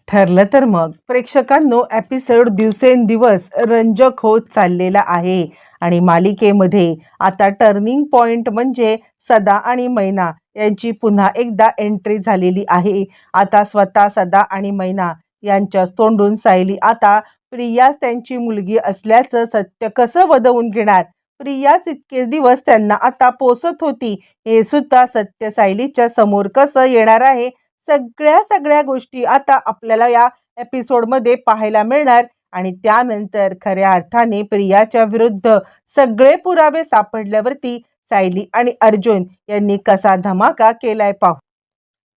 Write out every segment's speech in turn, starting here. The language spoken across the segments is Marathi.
ठरलं तर मग प्रेक्षकांनो एपिसोड दिवसेंदिवस रंजक होत चाललेला आहे आणि मालिकेमध्ये आता टर्निंग पॉइंट म्हणजे सदा आणि मैना यांची पुन्हा एकदा एंट्री झालेली आहे. आता स्वतः सदा आणि मैना यांच्या तोंडून सायली आता प्रियाच त्यांची मुलगी असल्याचं सत्य कसं वदवून घेणार. प्रियाच इतके दिवस त्यांना आता पोसत होती हे सुद्धा सत्य सायलीच्या समोर कसं येणार आहे. सगळ्या गोष्टी आता आपल्याला या एपिसोडमध्ये पाहायला मिळणार आणि त्यानंतर खऱ्या अर्थाने प्रियाच्या विरुद्ध सगळे पुरावे सापडल्यावरती सायली आणि अर्जुन यांनी कसा धमाका केलाय पाहू.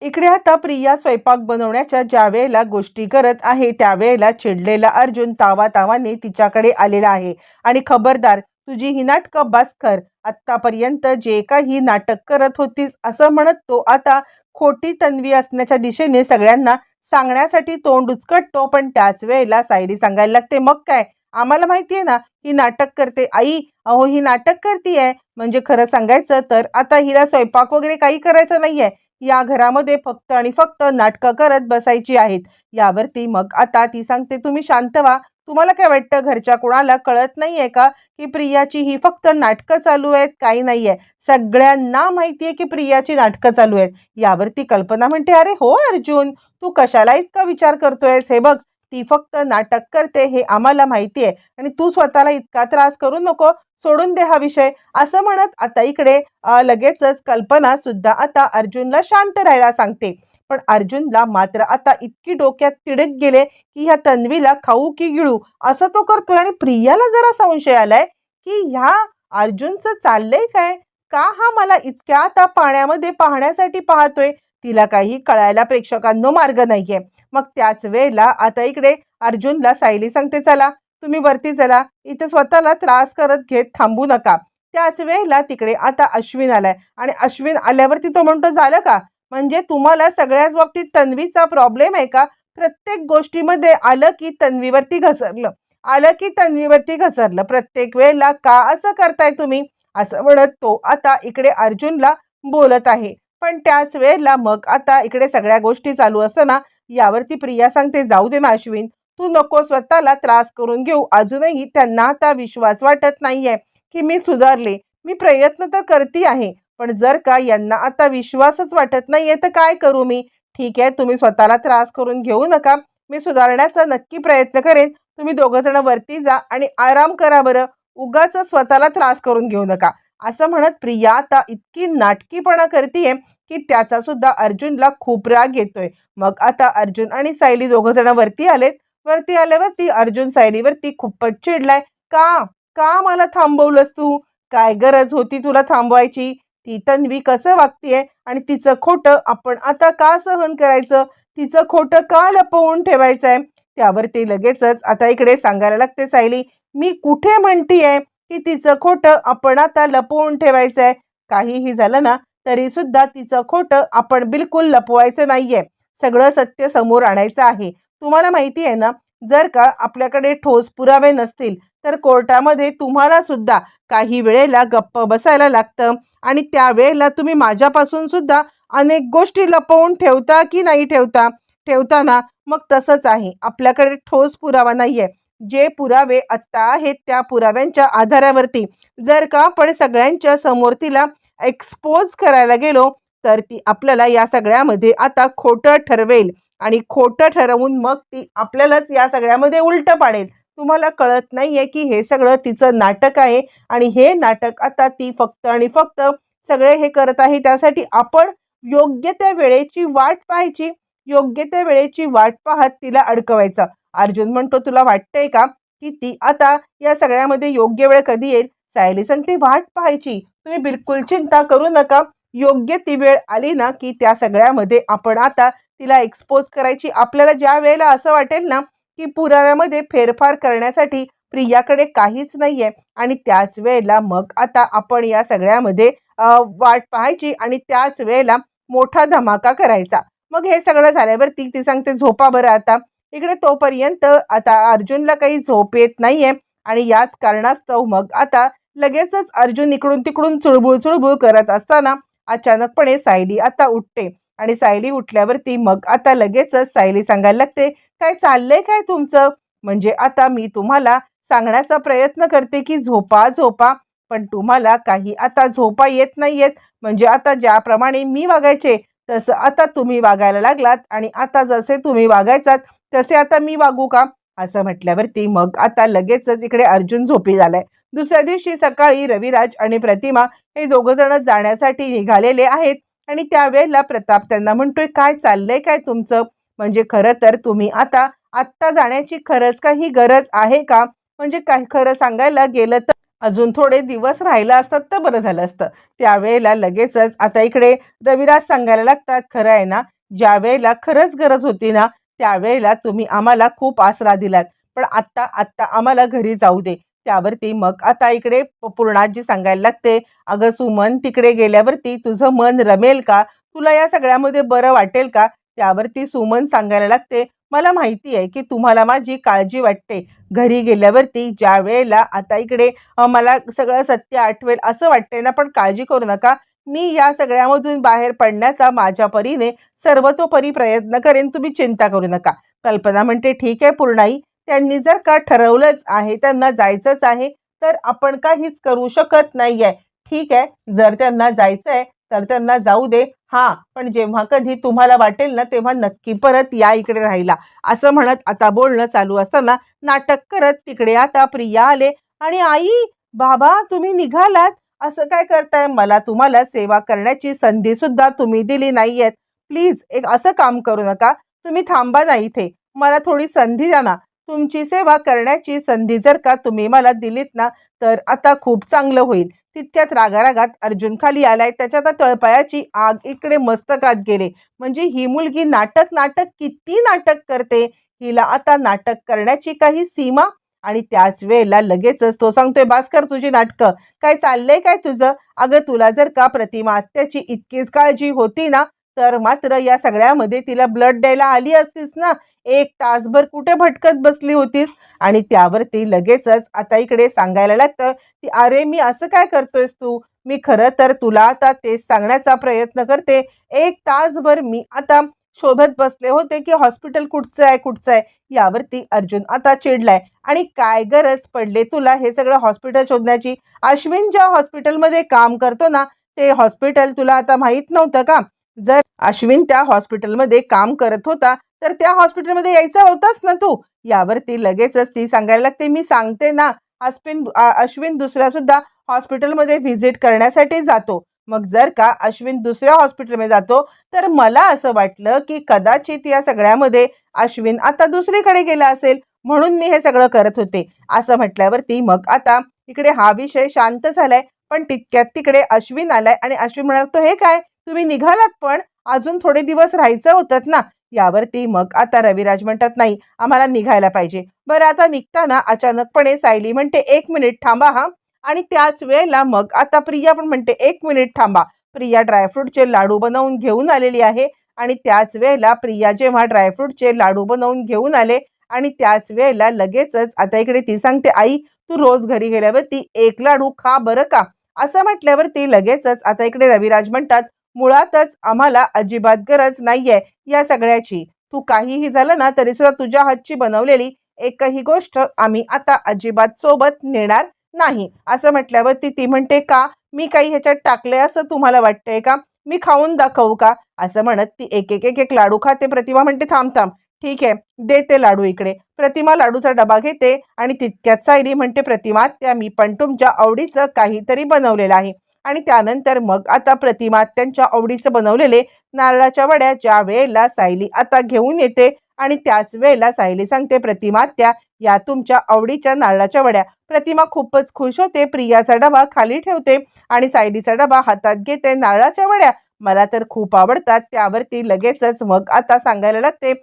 इकडे आता प्रिया स्वयंपाक बनवण्याच्या ज्या वेळेला गोष्टी करत आहे त्यावेळेला चिडलेला अर्जुन तावातावाने तिच्याकडे आलेला आहे आणि खबरदार तुझी ही नाटकं बस कर. आत्तापर्यंत जे काही नाटक करत होतीस असं म्हणत तो आता खोटी तन्वी असण्याच्या दिशेने सगळ्यांना सांगण्यासाठी तोंड उचकटतो. पण त्याच वेळेला सायली सांगायला लागते मग काय, आम्हाला माहितीये ना ही नाटक करते. आई अहो ही नाटक करतीये म्हणजे खरं सांगायचं तर आता हिला स्वयंपाक वगैरे काही करायचं नाहीये. या घरामध्ये फक्त आणि फक्त नाटकं करत बसायची आहेत. यावरती मग आता ती सांगते तुम्ही शांत व्हा. तुम्हाला काय वाटतं घरच्या कोणाला कळत नाहीये का की प्रियाची ही फक्त नाटकं चालू आहेत. काही नाहीये, सगळ्यांना माहितीये की प्रियाची नाटकं चालू आहेत. यावरती कल्पना म्हणते अरे हो अर्जुन, तू कशाला इतका विचार करतोयस. हे बघ ती फक्त नाटक करते हे आम्हाला माहितीये आणि तू स्वतःला इतका त्रास करू नको, सोडून दे हा विषय. असं म्हणत आता इकडे लगेचच कल्पना सुद्धा आता अर्जुनला शांत राहायला सांगते. पण अर्जुनला मात्र आता इतकी डोक्यात तिडक गेले की ह्या तन्वीला खाऊ की गिळू असं तो करतोय. आणि प्रियाला जरा संशय आलाय की ह्या अर्जुनचं चाललंय काय, का हा मला इतक्या आता पाण्यामध्ये पाहण्यासाठी पाहतोय. तिला काही कळायला प्रेक्षकांनो मार्ग नाहीये. मग त्याच वेळेला आता इकडे अर्जुनला सायली सांगते चला तुम्ही वरती चला, इथे स्वतःला त्रास करत घेत थांबू नका. त्याच वेळेला तिकडे आता अश्विन आलाय आणि अश्विन आल्यावरती तो म्हणतो झालं का, म्हणजे तुम्हाला सगळ्याच बाबतीत तन्वीचा प्रॉब्लेम आहे का. प्रत्येक गोष्टीमध्ये आलं की तन्वीवरती घसरलं, आलं की तन्वीवरती घसरलं, प्रत्येक वेळेला का असं करताय तुम्ही. असं म्हणत तो आता इकडे अर्जुनला बोलत आहे. पण त्याच वेळेला मग आता इकडे सगळ्या गोष्टी चालू असताना यावरती प्रिया सांगते जाऊ दे ना अश्विन, तू नको स्वतःला त्रास करून घेऊ. अजूनही त्यांना आता विश्वास वाटत नाहीये की मी सुधारले. मी प्रयत्न तर करते आहे, पण जर का यांना आता विश्वासच वाटत नाहीये तर काय करू मी. ठीक आहे तुम्ही स्वतःला त्रास करून घेऊ नका, मी सुधारण्याचा नक्की प्रयत्न करेन. तुम्ही दोघं जण वरती जा आणि आराम करा बरं, उगाच स्वतःला त्रास करून घेऊ नका. असं म्हणत प्रिया आता इतकी नाटकीपणा करतीये की त्याचा सुद्धा अर्जुनला खूप राग येतोय. मग आता अर्जुन आणि सायली दोघं जण वरती आलेत. वरती आल्यावरती अर्जुन सायलीवरती खूपच चिडलाय. का का मला थांबवलंस तू, काय गरज होती तुला थांबवायची. ती तन्वी कसं वागतीये आणि तिचं खोटं आपण आता का सहन करायचं, तिचं खोटं का लपवून ठेवायचंय. त्यावरती लगेचच आता इकडे सांगायला लागते सायली मी कुठे म्हणतीये की तिचं खोटं आपण आता लपवून ठेवायचंय. काहीही झालं ना तरी सुद्धा तिचं खोटं आपण बिलकुल लपवायचं नाहीये, सगळं सत्य समोर आणायचं आहे. तुम्हाला माहिती आहे ना जर का आपल्याकडे ठोस पुरावे नसतील तर कोर्टामध्ये तुम्हाला सुद्धा काही वेळेला गप्प बसायला लागतं आणि त्यावेळेला तुम्ही माझ्यापासून सुद्धा अनेक गोष्टी लपवून ठेवता की नाही ठेवता. ठेवताना मग तसंच आहे, आपल्याकडे ठोस पुरावा नाहीये. जे पुरावे आत्ता आहेत त्या पुराव्यांच्या आधारावरती जर का आपण सगळ्यांच्या समोर तिला एक्सपोज करायला गेलो तर ती आपल्याला या सगळ्यामध्ये आता खोटं ठरवेल आणि खोटं ठरवून मग ती आपल्यालाच या सगळ्यामध्ये उलटं पाडेल. तुम्हाला कळत नाहीये की हे सगळं तिचं नाटक आहे आणि हे नाटक आता ती फक्त आणि फक्त सगळे हे करत आहे त्यासाठी आपण योग्य त्या वेळेची वाट पाहायची, योग्य त्या वेळेची वाट पाहत तिला अडकवायचं. अर्जुन म्हणतो तुला वाटतंय का की ती आता या सगळ्यामध्ये योग्य वेळ कधी येईल. सायली सांगते वाट पाहायची, तुम्ही बिलकुल चिंता करू नका. योग्य ती वेळ आली ना की त्या सगळ्यामध्ये आपण आता तिला एक्सपोज करायची. आपल्याला ज्या वेळेला असं वाटेल ना की पुराव्यामध्ये फेरफार करण्यासाठी प्रियाकडे काहीच नाहीये आणि त्याच वेळेला मग आता आपण या सगळ्यामध्ये वाट पाहायची आणि त्याच वेळेला मोठा धमाका करायचा. मग हे सगळं झाल्यावरती ती सांगते झोपा बरं आता. इकडे तोपर्यंत आता अर्जुनला काही झोप येत नाहीये आणि याच कारणास्तव मग आता लगेचच अर्जुन इकडून तिकडून चुळबुळ चुळबुळ करत असताना अचानकपणे सायली आता उठते आणि सायली उठल्यावरती मग आता लगेचच सायली सांगायला लागते, काय चाललंय काय तुमचं? म्हणजे आता मी तुम्हाला सांगण्याचा प्रयत्न करते की झोपा झोपा, पण तुम्हाला काही आता झोपा येत नाहीयेत. म्हणजे आता ज्याप्रमाणे मी वागायचे तसं आता तुम्ही वागायला लागलात आणि आता जसे तुम्ही वागायचात तसे आता मी वागू का? असं म्हटल्यावरती मग आता लगेचच इकडे अर्जुन झोपी झालाय. दुसऱ्या दिवशी सकाळी रविराज आणि प्रतिमा हे दोघं जण जाण्यासाठी निघालेले आहेत आणि त्यावेळेला प्रताप त्यांना म्हणतोय, काय चाललंय काय तुमचं? म्हणजे खरं तर तुम्ही आता आत्ता जाण्याची खरंच काही गरज आहे का? म्हणजे काय खरं सांगायला गेलं तर अजून थोडे दिवस राहिलं असतात तर बरं झालं असतं. त्यावेळेला लगेचच आता इकडे रविराज सांगायला लागतात, खरं आहे ना, ज्या वेळेला खरंच गरज होती ना, त्यावेळेला तुम्ही आम्हाला खूप आसरा दिलात. पण आत्ता आत्ता आम्हाला घरी जाऊ दे. त्यावरती मग आता इकडे पूर्णाजी सांगायला लागते, अगं सुमन, तिकडे गेल्यावरती तुझं मन रमेल का? तुला या सगळ्यामध्ये बरं वाटेल का? त्यावरती सुमन सांगायला लागते, मला माहिती आहे की तुम्हाला माझी काळजी वाटते. घरी गेल्यावरती ज्या वेळेला आता इकडे मला सगळं सत्य आठवेल असं वाटतंय ना, पण काळजी करू नका. मी या सगळ्यामधून बाहेर पडण्याचा माझ्या परीने सर्वतोपरी प्रयत्न करेन. तुम्ही चिंता करू नका. कल्पना म्हणते, ठीक आहे पूर्णाई, त्यांनी जर का ठरवलंच आहे, त्यांना जायचंच आहे, तर आपण काहीच करू शकत नाहीये. ठीक आहे, जर त्यांना जायचंय तर त्यांना जाऊ दे. हां, पण जेव्हा कधी तुम्हाला वाटेल ना, तेव्हा नक्की परत या इकडे राहायला. असं म्हणत आता बोलणं चालू असताना नाटक करत तिकडे आता प्रिया आले आणि आई, बाबा तुम्ही निघालात? असं काय करताय? मला तुम्हाला सेवा करण्याची संधी सुद्धा तुम्ही दिली नाहीयेत. प्लीज एक असं काम करू नका. तुम्ही थांबा ना इथे. मला थोडी संधी द्या ना. तुमची सेवा करण्याची संधी जर का तुम्ही मला दिलीत ना, तर आता खूप चांगलं होईल. तितक्यात रागारागात अर्जुन खाली आलाय. त्याच्या आता तळपायाची आग इकडे मस्तकात गेले. म्हणजे ही मुलगी नाटक नाटक किती नाटक करते. हिला आता नाटक करण्याची काही सीमा. आणि त्याच वेळेला लगेचच तो सांगतोय, बास कर तुझी नाटकं. काय चाललंय काय तुझं? अगं तुला जर का प्रतिमा आत्याची इतकीच काळजी होती ना, तर मात्र या सगळ्यामध्ये तिला ब्लड द्यायला आली असतीस ना. 1 तासभर कुठे भटकत बसली होतीस? आणि त्यावरती लगेचच आता इकडे सांगायला लागतं, की अरे मी असं काय करतोयस तू? मी खरं तर तुला आता तेच सांगण्याचा प्रयत्न करते. 1 तासभर मी आता शोधत बसले होते, की हॉस्पिटल कुठचं आहे, कुठचं आहे? यावरती अर्जुन आता चिडलाय. आणि काय गरज पडले तुला हे सगळं हॉस्पिटल शोधण्याची? अश्विन ज्या हॉस्पिटलमध्ये काम करतो ना, ते हॉस्पिटल तुला आता माहीत नव्हतं का? जर अश्विन त्या हॉस्पिटलमध्ये काम करत होता, तर त्या हॉस्पिटलमध्ये यायचा होतास ना तू. यावरती लगेचच ती सांगायला लागते, मी सांगते ना, अश्विन दुसऱ्या सुद्धा हॉस्पिटलमध्ये व्हिजिट करण्यासाठी जातो. मग जर का अश्विन दुसऱ्या हॉस्पिटलमध्ये जातो, तर मला असं वाटलं की कदाचित या सगळ्यामध्ये अश्विन आता दुसरीकडे गेला असेल, म्हणून मी हे सगळं करत होते. असं म्हटल्यावरती मग आता इकडे हा विषय शांत झालाय. पण तितक्यात तिकडे अश्विन आलाय आणि अश्विन म्हणाला, हे काय, तुम्ही निघालात पण अजून थोडे दिवस राहायचं होतं ना. यावरती मग आता रविराज म्हणतात, नाही आम्हाला निघायला पाहिजे. बरं आता निघताना अचानकपणे सायली म्हणते, 1 मिनिट थांबा हा. आणि त्याच वेळेला मग आता प्रिया पण म्हणते, 1 मिनिट थांबा. प्रिया ड्रायफ्रूटचे लाडू बनवून घेऊन आलेली आहे. आणि त्याच वेळेला प्रिया जेव्हा ड्रायफ्रूटचे लाडू बनवून घेऊन आले आणि त्याच वेळेला लगेचच आता इकडे ती सांगते, आई तू रोज घरी गेल्यावरती 1 लाडू खा बरं का. असं म्हटल्यावरती लगेचच आता इकडे रविराज म्हणतात, मुळातच आम्हाला अजिबात गरज नाहीये या सगळ्याची. तू काहीही झालं ना तरी सुद्धा तुझ्या हातची बनवलेली एकही गोष्ट आम्ही आता अजिबात सोबत नेणार नाही. असं म्हटल्यावरती ती म्हणते, का मी काही ह्याच्यात टाकलंय असं तुम्हाला वाटतंय का? मी खाऊन दाखवू का? असं म्हणत ती एक लाडू खाते. प्रतिमा म्हणते, थांब थांब, ठीक आहे, देते लाडू इकडे. प्रतिमा लाडूचा डबा घेते आणि तितक्यात सायली म्हणते, प्रतिमा त्या मी पण तुमच्या आवडीचं काहीतरी बनवलेलं आहे. आणि त्यानंतर मग आता प्रतिमा त्यांच्या आवडीचं बनवलेले नारळाच्या वड्या ज्या वेळेला सायली आता घेऊन येते आणि त्याच वेळेला सायली सांगते, प्रतिमा त्या या तुमच्या आवडीच्या नारळाच्या वड्या. प्रतिमा खूपच खुश होते. प्रियाचा डबा खाली ठेवते आणि सायलीचा डबा हातात घेते. नारळाच्या वड्या मला तर खूप आवडतात. त्यावरती लगेचच मग आता सांगायला लागते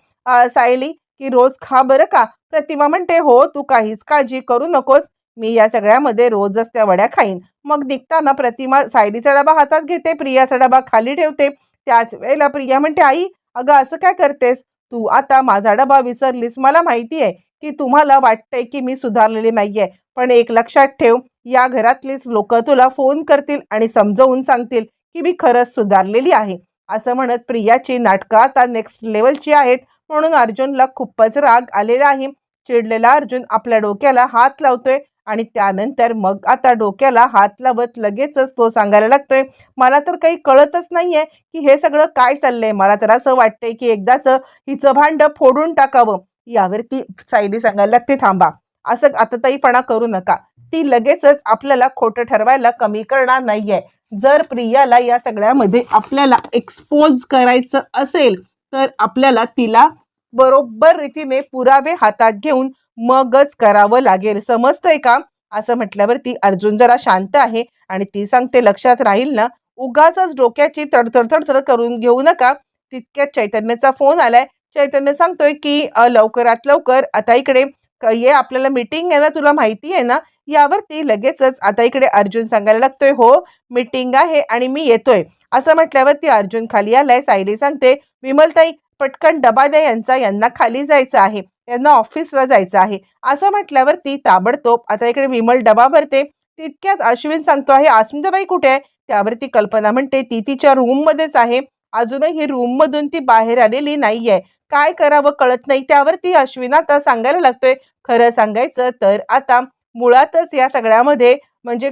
सायली, की रोज खा बरं का. प्रतिमा म्हणते, हो तू काहीच काळजी करू नकोस, मी या सगळ्यामध्ये रोजच त्या वड्या खाईन. मग निघताना प्रतिमा सायलीचा डबा हातात घेते, प्रियाचा डबा खाली ठेवते. त्याच वेळेला प्रिया म्हणते, आई अगं असं काय करतेस तू? आता माझा डबा विसरलीस. मला माहिती आहे की तुम्हाला वाटतंय की मी सुधारलेली नाहीये, पण एक लक्षात ठेव, या घरातलीच लोक तुला फोन करतील आणि समजावून सांगतील की मी खरंच सुधारलेली आहे. असं म्हणत प्रियाची नाटकं आता नेक्स्ट लेवलची आहेत. म्हणून अर्जुनला खूपच राग आलेला आहे. चिडलेला अर्जुन आपल्या डोक्याला हात लावतोय आणि त्यानंतर मग आता डोक्याला हात लावत लगेचच तो सांगायला लागतोय, मला तर काही कळतच नाहीये की हे सगळं काय चाललंय. मला तर असं वाटतंय की एकदाच हिचं भांड फोडून टाकावं. यावरती सायली सांगायला लागते, थांबा, असं आतताईपणा करू नका. ती लगेचच आपल्याला खोटं ठरवायला कमी करणार नाहीये. जर प्रियाला या सगळ्यामध्ये आपल्याला एक्सपोज करायचं असेल तर आपल्याला तिला बरोबर रीतीने पुरावे हातात घेऊन मगच करावं लागेल, समजतंय का. असं म्हटल्यावरती अर्जुन जरा शांत आहे आणि ती सांगते, लक्षात राहील ना. उगाचच डोक्याची तडतड तडतड करून घेऊ नका. तितक्यात चैतन्याचा फोन आलाय. चैतन्य सांगतोय की लवकरात लवकर आता इकडे ये, आपल्याला मीटिंग आहे ना, तुला माहिती आहे ना. यावरती लगेचच आता इकडे अर्जुन सांगायला लागतोय, हो मीटिंग आहे आणि मी येतोय. असं म्हटल्यावरती अर्जुन खाली आलाय. सायली सांगते, विमलताई पटकन डबा द्या यांचा, यांना खाली जायचं आहे, यांना ऑफिसला जायचं आहे. असं म्हटल्यावरती ताबडतोब आता इकडे विमल डबा भरते. तितक्यात अश्विन सांगतो आहे, अस्मिताबाई कुठे आहे. त्यावरती कल्पना म्हणते, ती तिच्या रूम मध्येच आहे. अजूनही रूम मधून ती बाहेर आलेली नाहीये. काय करावं कळत नाही. त्यावरती अश्विन आता सांगायला लागतोय, खरं सांगायचं तर आता मुळातच या सगळ्यामध्ये म्हणजे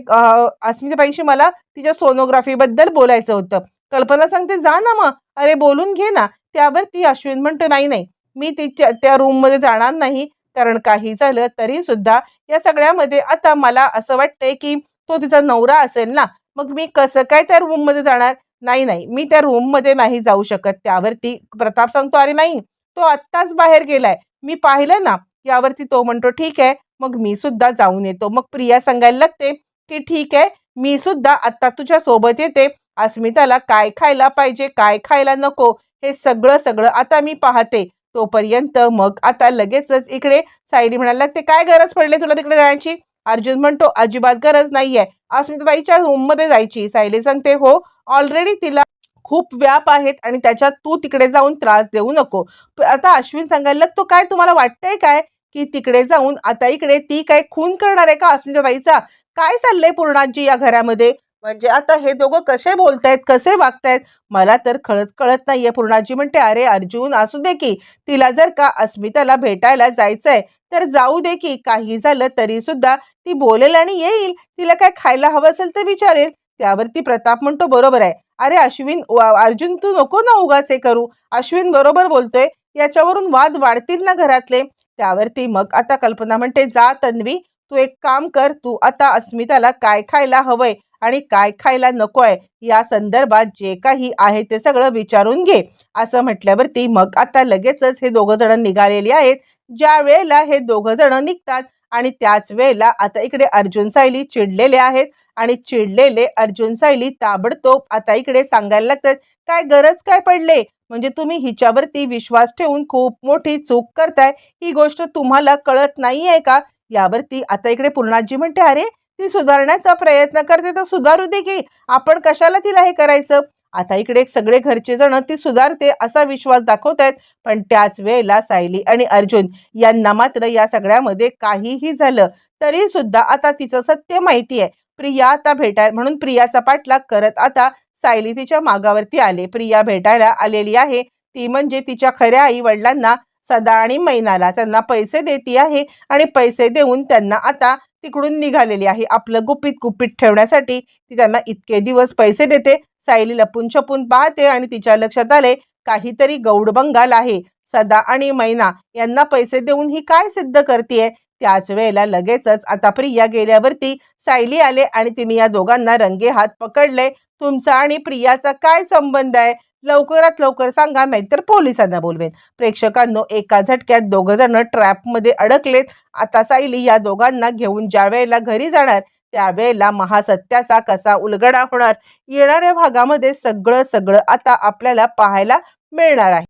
अस्मिताबाईशी मला तिच्या सोनोग्राफी बद्दल बोलायचं होतं. कल्पना सांगते, जा ना मग, अरे बोलून घे ना. त्यावरती अश्विन म्हणतो, नाही नाही, मी त्या रूम मध्ये जाणार नाही. कारण काही झालं तरी सुद्धा या सगळ्यामध्ये आता मला असं वाटतंय की तो तिचा नवरा असेल ना, मग मी कसं काय त्या रूम मध्ये जाणार. नाही नाही, मी त्या रूम मध्ये नाही जाऊ शकत. त्यावरती प्रताप सांगतो, अरे नाही, तो आत्ताच बाहेर गेलाय, मी पाहिलं ना. यावरती तो म्हणतो, ठीक आहे, मग मी सुद्धा जाऊन येतो. मग प्रिया सांगायला लागते की ठीक आहे, मी सुद्धा आता तुझ्या सोबत येते. अस्मिताला काय खायला पाहिजे, काय खायला नको, हे सगळं सगळं आता मी पाहते. तोपर्यंत मग आता लगेचच इकडे सायली म्हणायला लागते, काय गरज पडली तुला तिकडे जायची. अर्जुन म्हणतो, अजिबात गरज नाहीये अस्मिताबाईच्या रूम मध्ये जायची. सायली सांगते, हो ऑलरेडी तिला खूप व्याप आहेत आणि त्याच्यात तू तिकडे जाऊन त्रास देऊ नको. आता अश्विन सांगायला लागतो, काय तुम्हाला वाटतंय काय की तिकडे जाऊन आता इकडे ती काय खून करणार आहे का अस्मिताबाईचा. काय चाललंय पूर्णाजी या घरामध्ये. म्हणजे आता हे दोघं कसे बोलतायत, कसे वागतायत, मला तर खरंच कळत नाहीये. पूर्णाजी म्हणते, अरे अर्जुन असू दे की, तिला जर का अस्मिताला भेटायला जायचंय तर जाऊ दे की, काही झालं तरी सुद्धा ती बोलेल आणि येईल. तिला काय खायला हवं असेल तर विचारेल. त्यावरती प्रताप म्हणतो, बरोबर आहे. अरे अश्विन अर्जुन तू नको ना उगाच हे करू. अश्विन बरोबर बोलतोय, याच्यावरून वाद वाढतील ना घरातले. त्यावरती मग आता कल्पना म्हणते, जा तन्वी, तू एक काम कर, तू आता अस्मिताला काय खायला हवंय आणि काय खायला नकोय या संदर्भात जे काही आहे ते सगळं विचारून घे. असं म्हटल्यावरती मग आता लगेचच हे दोघं जण निघालेली आहेत. ज्या वेळेला हे दोघं जण निघतात आणि त्याच वेळेला आता इकडे अर्जुन सायली चिडलेले आहेत आणि चिडलेले अर्जुन सायली ताबडतोब आता इकडे सांगायला लागतात, काय गरज काय पडले, म्हणजे तुम्ही हिच्यावरती विश्वास ठेवून खूप मोठी चूक करताय, ही गोष्ट तुम्हाला कळत नाहीये का. यावरती आता इकडे पूर्णाजी म्हणते, अरे ती सुधारण्याचा प्रयत्न करते तर सुधारू दे की, आपण कशाला तिला हे करायचं. आता इकडे सगळे घरचे जण ती सुधारते असा विश्वास दाखवतायत. पण त्याच वेळेला सायली आणि अर्जुन यांना मात्र या सगळ्यामध्ये काहीही झालं तरी सुद्धा आता तिचं सत्य माहिती आहे. प्रिया आता भेटाय म्हणून प्रियाचा पाठलाग करत आता सायली तिच्या मागावरती आले. प्रिया भेटायला आलेली आहे, ती म्हणजे तिच्या खऱ्या आई वडिलांना सदा आणि मैनाला त्यांना पैसे देती आहे आणि पैसे देऊन त्यांना आता तिकडून निघालेली आहे. आपलं गुपित गुपित ठेवण्यासाठी ती त्यांना इतके दिवस पैसे देते. सायली लपून छपून पाहते आणि तिच्या लक्षात आले काहीतरी गौड बंगाल आहे. सदा आणि मैना यांना पैसे देऊन ही काय सिद्ध करतेय. त्याच वेळेला लगेचच आता प्रिया गेल्यावरती सायली आले आणि तिने या दोघांना रंगे हात पकडले. तुमचा आणि प्रियाचा काय संबंध आहे, लवकरात लवकर सांगा, नाहीतर पोलिसांना बोलवेन. प्रेक्षकांनो, एका झटक्यात दोघं जण ट्रॅपमध्ये अडकलेत. आता सायली या दोघांना घेऊन ज्या वेळेला घरी जाणार त्यावेळेला महासत्याचा कसा उलगडा होणार, येणाऱ्या भागामध्ये सगळं सगळं आता आपल्याला पाहायला मिळणार आहे.